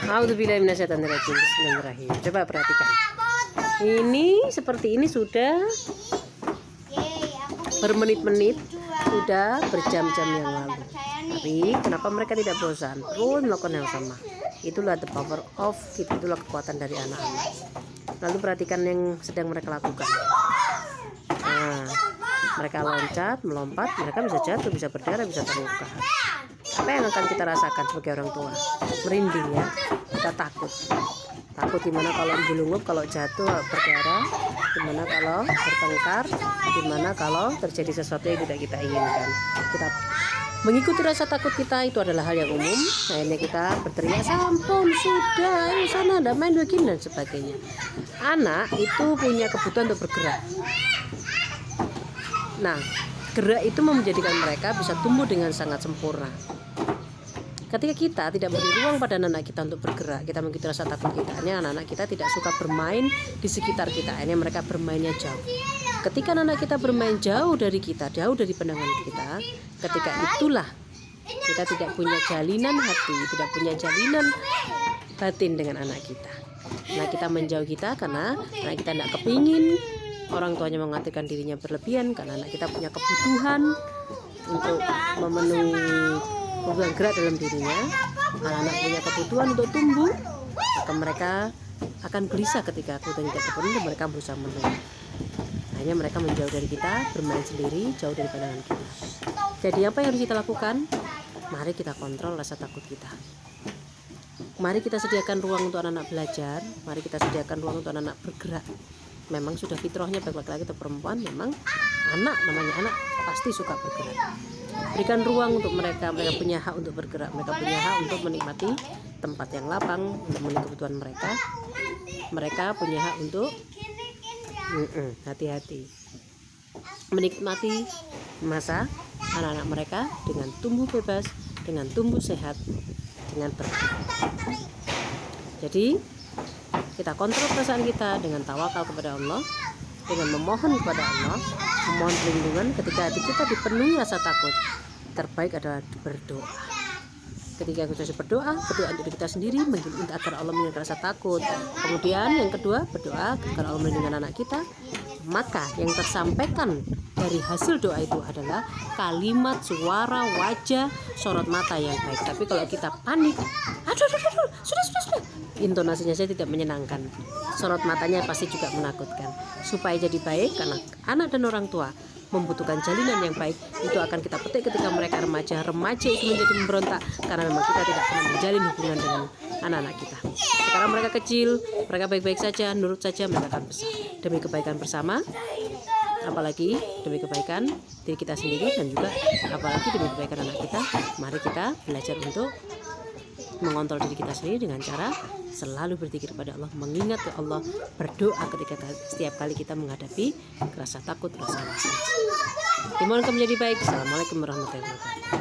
A'udzubillahi minasyaitonirrajim. Bismillahirrahmanirrahim. Coba perhatikan. Ini seperti ini sudah bermenit-menit, sudah berjam-jam yang lalu. Tapi kenapa mereka tidak bosan? Terus melakukan yang sama. Itulah the power of kita, itulah kekuatan dari anak-anak. Lalu perhatikan yang sedang mereka lakukan. Nah, mereka loncat, melompat, mereka bisa jatuh, bisa berdarah, bisa terluka. Apa yang akan kita rasakan sebagai orang tua? Merinding ya, kita takut. Takut gimana kalau jelungup, kalau jatuh berdarah, gimana kalau bertengkar, gimana kalau terjadi sesuatu yang tidak kita inginkan. Kita mengikuti rasa takut kita itu adalah hal yang umum. Akhirnya kita berteriak, sampun sudah, sana ada main begini dan sebagainya. Anak itu punya kebutuhan untuk bergerak. Nah, gerak itu menjadikan mereka bisa tumbuh dengan sangat sempurna. Ketika kita tidak beri ruang pada anak kita untuk bergerak, kita mengikuti rasa takut kita, anak-anak kita tidak suka bermain di sekitar kita, akhirnya mereka bermainnya jauh. Ketika anak kita bermain jauh dari kita, jauh dari pandangan kita, ketika itulah kita tidak punya jalinan hati, tidak punya jalinan batin dengan anak kita. Nah, kita menjauh kita karena anak kita tidak kepingin orang tuanya mengatakan dirinya berlebihan, karena anak kita punya kebutuhan untuk memenuhi kebutuhan gerak dalam dirinya. Anak-anak punya kebutuhan untuk tumbuh, maka mereka akan gelisah ketika kebutuhan tidak terpenuhi, mereka berusaha memenuhi. Hanya mereka menjauh dari kita, bermain sendiri, jauh dari pandangan kita. Jadi apa yang harus kita lakukan? Mari kita kontrol rasa takut kita. Mari kita sediakan ruang untuk anak-anak belajar. Mari kita sediakan ruang untuk anak-anak bergerak. Memang sudah fitrahnya baik laki-laki atau perempuan, memang namanya anak pasti suka bergerak. Berikan ruang untuk mereka punya hak untuk bergerak, mereka punya hak untuk menikmati tempat yang lapang, untuk memenuhi kebutuhan mereka punya hak untuk hati-hati menikmati masa anak-anak mereka dengan tumbuh bebas, dengan tumbuh sehat, dengan bergerak. Jadi kita kontrol perasaan kita dengan tawakal kepada Allah, dengan memohon kepada Allah, memohon perlindungan. Ketika hati kita dipenuhi rasa takut, terbaik adalah berdoa. Ketika kita berdoa untuk diri kita sendiri, minta agar Allah menghilangkan rasa takut. Kemudian yang kedua, berdoa agar Allah melindungi anak kita. Maka yang tersampaikan dari hasil doa itu adalah kalimat, suara, wajah, sorot mata yang baik. Tapi kalau kita panik, aduh, sudah, intonasinya saya tidak menyenangkan, sorot matanya pasti juga menakutkan. Supaya jadi baik, karena anak dan orang tua membutuhkan jalinan yang baik, itu akan kita petik ketika mereka remaja itu menjadi memberontak karena memang kita tidak pernah menjalin hubungan dengan anak-anak kita. Sekarang mereka kecil, mereka baik-baik saja, nurut saja, mereka akan besar demi kebaikan bersama, apalagi demi kebaikan diri kita sendiri, dan juga apalagi demi kebaikan anak kita. Mari kita belajar untuk mengontrol diri kita sendiri dengan cara selalu berzikir kepada Allah, mengingat ke Allah, berdoa ketika setiap kali kita menghadapi rasa takut, rasa was-was. Dimohon menjadi baik. Assalamualaikum warahmatullahi wabarakatuh.